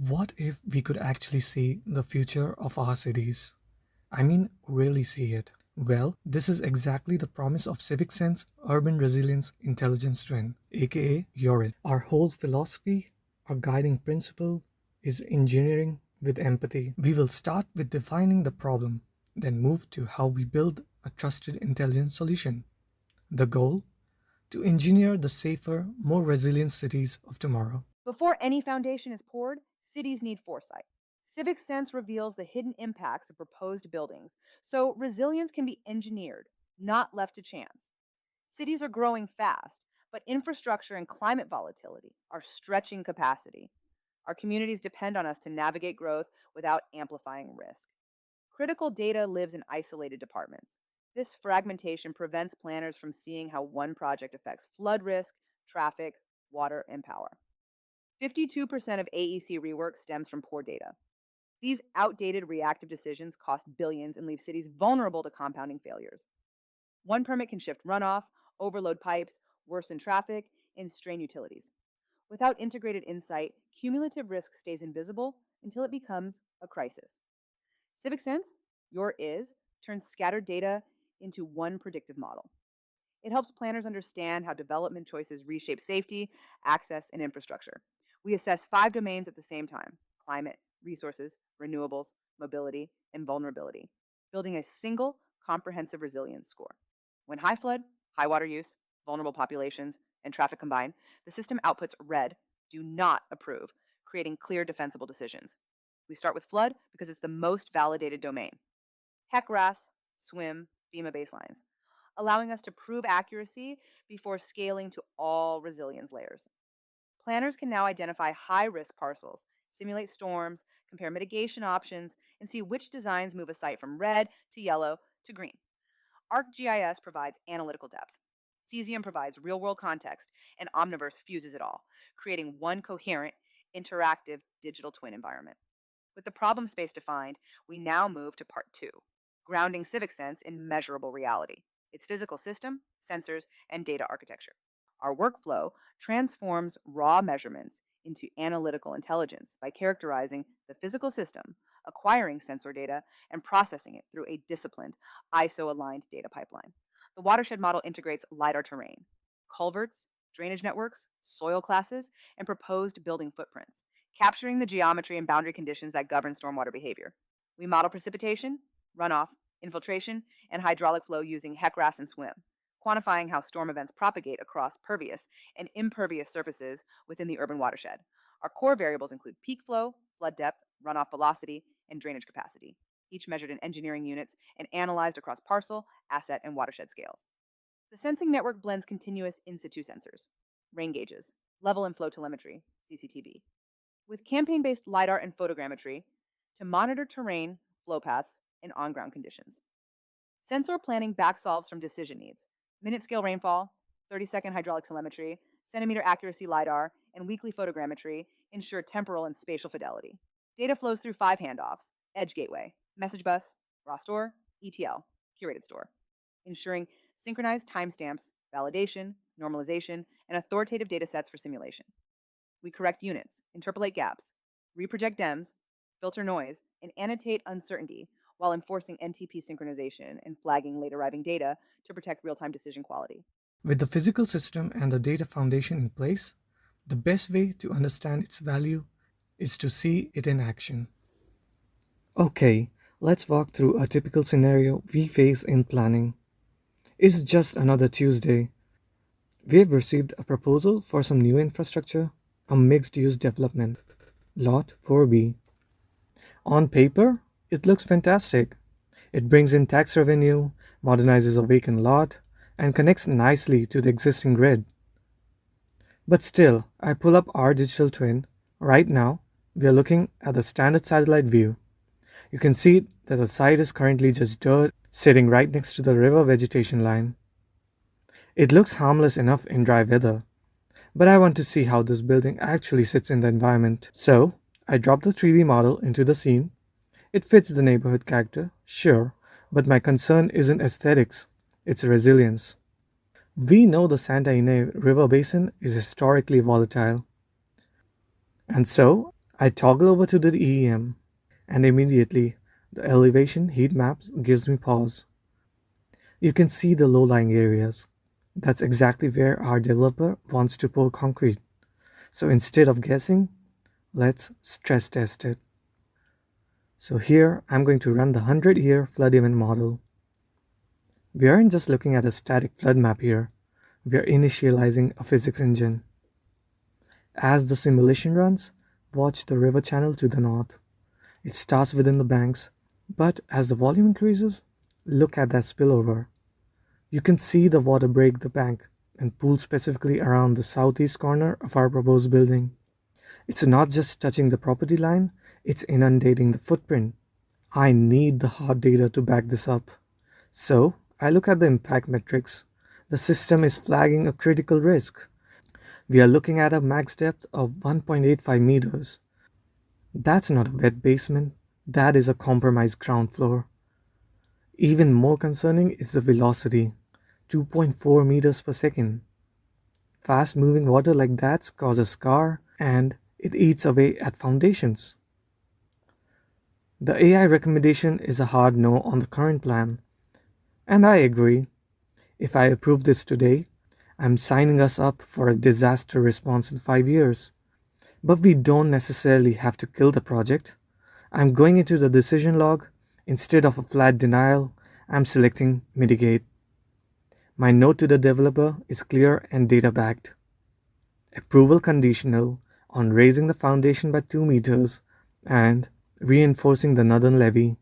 What if we could actually see the future of our cities? I mean, really see it. Well, this is exactly the promise of CivicSense Urban Resilience Intelligence Twin, aka URIT. Our whole philosophy, our guiding principle, is engineering with empathy. We will start with defining the problem, then move to how we build a trusted intelligence solution. The goal? To engineer the safer, more resilient cities of tomorrow. Before any foundation is poured, cities need foresight. CivicSense reveals the hidden impacts of proposed buildings, so resilience can be engineered, not left to chance. Cities are growing fast, but infrastructure and climate volatility are stretching capacity. Our communities depend on us to navigate growth without amplifying risk. Critical data lives in isolated departments. This fragmentation prevents planners from seeing how one project affects flood risk, traffic, water, and power. 52% of AEC rework stems from poor data. These outdated reactive decisions cost billions and leave cities vulnerable to compounding failures. One permit can shift runoff, overload pipes, worsen traffic, and strain utilities. Without integrated insight, cumulative risk stays invisible until it becomes a crisis. CivicSense, your is, turns scattered data into one predictive model. It helps planners understand how development choices reshape safety, access, and infrastructure. We assess 5 domains at the same time: climate, resources, renewables, mobility, and vulnerability, building a single comprehensive resilience score. When high flood, high water use, vulnerable populations, and traffic combine, the system outputs red, do not approve, creating clear defensible decisions. We start with flood because it's the most validated domain. HEC-RAS, SWIM, FEMA baselines, allowing us to prove accuracy before scaling to all resilience layers. Planners can now identify high-risk parcels, simulate storms, compare mitigation options, and see which designs move a site from red to yellow to green. ArcGIS provides analytical depth. Cesium provides real-world context, and Omniverse fuses it all, creating one coherent, interactive digital twin environment. With the problem space defined, we now move to part 2, grounding CivicSense in measurable reality, its physical system, sensors, and data architecture. Our workflow transforms raw measurements into analytical intelligence by characterizing the physical system, acquiring sensor data, and processing it through a disciplined, ISO-aligned data pipeline. The watershed model integrates LiDAR terrain, culverts, drainage networks, soil classes, and proposed building footprints, capturing the geometry and boundary conditions that govern stormwater behavior. We model precipitation, runoff, infiltration, and hydraulic flow using HEC-RAS and SWIM, quantifying how storm events propagate across pervious and impervious surfaces within the urban watershed. Our core variables include peak flow, flood depth, runoff velocity, and drainage capacity, each measured in engineering units and analyzed across parcel, asset, and watershed scales. The sensing network blends continuous in situ sensors, rain gauges, level and flow telemetry, CCTV, with campaign-based LiDAR and photogrammetry to monitor terrain, flow paths, and on-ground conditions. Sensor planning backsolves from decision needs: minute-scale rainfall, 30-second hydraulic telemetry, centimeter accuracy LiDAR, and weekly photogrammetry ensure temporal and spatial fidelity. Data flows through 5 handoffs: edge gateway, message bus, raw store, ETL, curated store, ensuring synchronized timestamps, validation, normalization, and authoritative datasets for simulation. We correct units, interpolate gaps, reproject DEMS, filter noise, and annotate uncertainty while enforcing NTP synchronization and flagging late arriving data to protect real-time decision quality. With the physical system and the data foundation in place, the best way to understand its value is to see it in action. Okay, let's walk through a typical scenario we face in planning. It's just another Tuesday. We have received a proposal for some new infrastructure, a mixed use development, Lot 4B. On paper, it looks fantastic. It brings in tax revenue, modernizes a vacant lot, and connects nicely to the existing grid. But still, I pull up our digital twin. Right now, we are looking at the standard satellite view. You can see that the site is currently just dirt sitting right next to the river vegetation line. It looks harmless enough in dry weather, but I want to see how this building actually sits in the environment. So, I drop the 3D model into the scene. It fits the neighborhood character, sure, but my concern isn't aesthetics, it's resilience. We know the Santa Ynez River Basin is historically volatile, and so I toggle over to the EEM, and immediately the elevation heat map gives me pause. You can see the low-lying areas. That's exactly where our developer wants to pour concrete. So instead of guessing, let's stress test it. So here I'm going to run the 100-year flood event model. We aren't just looking at a static flood map here, we are initializing a physics engine. As the simulation runs, watch the river channel to the north. It starts within the banks, but as the volume increases, look at that spillover. You can see the water break the bank and pool specifically around the southeast corner of our proposed building. It's not just touching the property line, it's inundating the footprint. I need the hard data to back this up. So, I look at the impact metrics. The system is flagging a critical risk. We are looking at a max depth of 1.85 meters. That's not a wet basement, that is a compromised ground floor. Even more concerning is the velocity, 2.4 meters per second. Fast moving water like that causes scar and it eats away at foundations. The AI recommendation is a hard no on the current plan, and I agree. If I approve this today, I'm signing us up for a disaster response in 5 years. But we don't necessarily have to kill the project. I'm going into the decision log. Instead of a flat denial, I'm selecting mitigate. My note to the developer is clear and data backed. Approval conditional on raising the foundation by 2 meters and reinforcing the northern levee.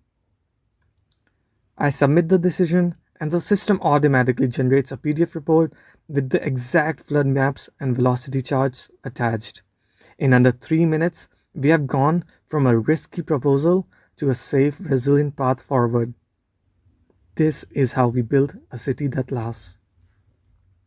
I submit the decision and the system automatically generates a PDF report with the exact flood maps and velocity charts attached. In under 3 minutes, we have gone from a risky proposal to a safe, resilient path forward. This is how we build a city that lasts.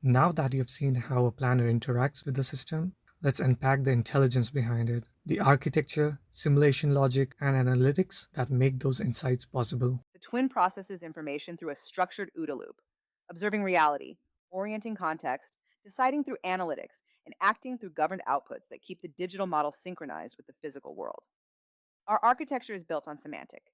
Now that you've seen how a planner interacts with the system, let's unpack the intelligence behind it, the architecture, simulation logic, and analytics that make those insights possible. The twin processes information through a structured OODA loop, observing reality, orienting context, deciding through analytics, and acting through governed outputs that keep the digital model synchronized with the physical world. Our architecture is built on semantic,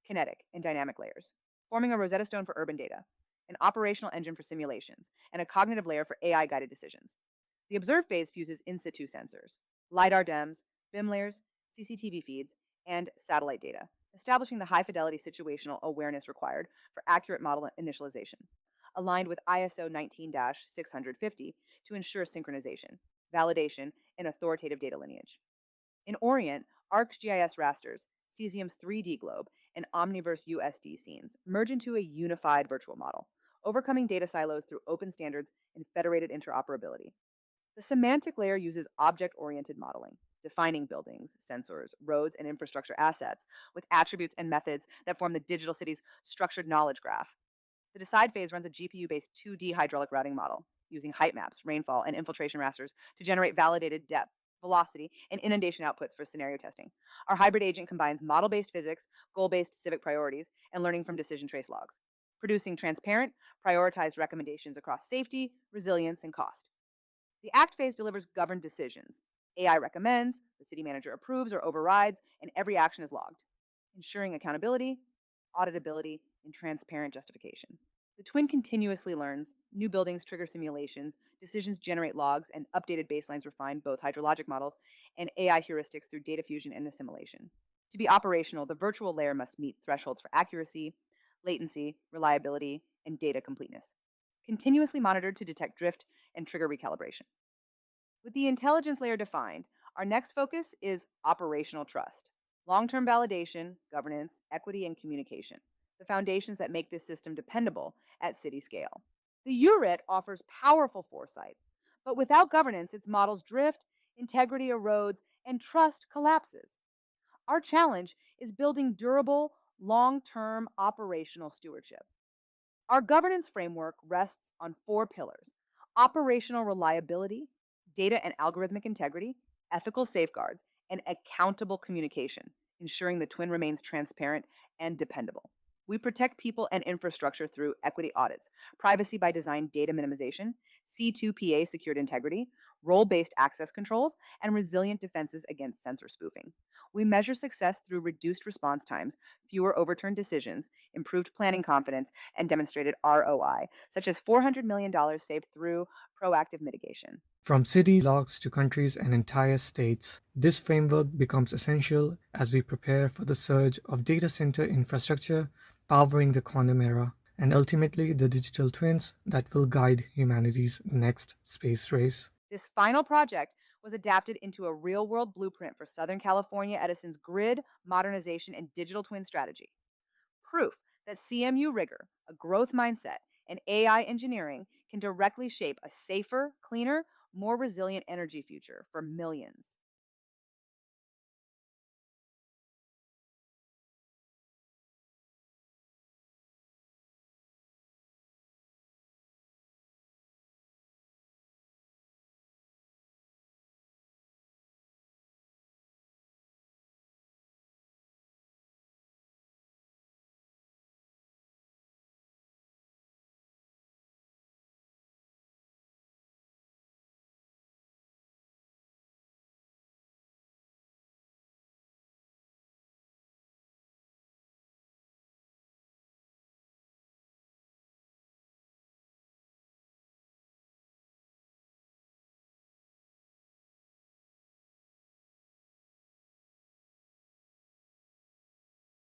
kinetic, and dynamic layers, forming a Rosetta Stone for urban data, an operational engine for simulations, and a cognitive layer for AI guided decisions. The observe phase fuses in situ sensors, LiDAR DEMS, BIM layers, CCTV feeds, and satellite data, establishing the high fidelity situational awareness required for accurate model initialization, aligned with ISO 19 650 to ensure synchronization, validation, and authoritative data lineage. In Orient, ArcGIS rasters, Cesium's 3D globe, and Omniverse USD scenes merge into a unified virtual model, overcoming data silos through open standards and federated interoperability. The semantic layer uses object oriented modeling, defining buildings, sensors, roads, and infrastructure assets with attributes and methods that form the digital city's structured knowledge graph. The decide phase runs a GPU based 2D hydraulic routing model using height maps, rainfall, and infiltration rasters to generate validated depth, velocity, and inundation outputs for scenario testing. Our hybrid agent combines model based physics, goal based civic priorities, and learning from decision trace logs, producing transparent, prioritized recommendations across safety, resilience, and cost. The act phase delivers governed decisions. AI recommends, the city manager approves or overrides, and every action is logged, ensuring accountability, auditability, and transparent justification. The twin continuously learns, new buildings trigger simulations, decisions generate logs, and updated baselines refine both hydrologic models and AI heuristics through data fusion and assimilation. To be operational, the virtual layer must meet thresholds for accuracy, latency, reliability, and data completeness, continuously monitored to detect drift and trigger recalibration. With the intelligence layer defined, our next focus is operational trust, long term validation, governance, equity, and communication, the foundations that make this system dependable at city scale. The URIT offers powerful foresight, but without governance, its models drift, integrity erodes, and trust collapses. Our challenge is building durable, long term operational stewardship. Our governance framework rests on four pillars: operational reliability, data and algorithmic integrity, ethical safeguards, and accountable communication, ensuring the twin remains transparent and dependable. We protect people and infrastructure through equity audits, privacy by design data minimization, C2PA secured integrity, role based access controls, and resilient defenses against sensor spoofing. We measure success through reduced response times, fewer overturned decisions, improved planning confidence, and demonstrated ROI, such as $400 million saved through proactive mitigation. From city blocks to countries and entire states, this framework becomes essential as we prepare for the surge of data center infrastructure powering the quantum era, and ultimately the digital twins that will guide humanity's next space race. This final project was adapted into a real world blueprint for Southern California Edison's grid modernization and digital twin strategy. Proof that CMU rigor, a growth mindset, and AI engineering can directly shape a safer, cleaner, more resilient energy future for millions.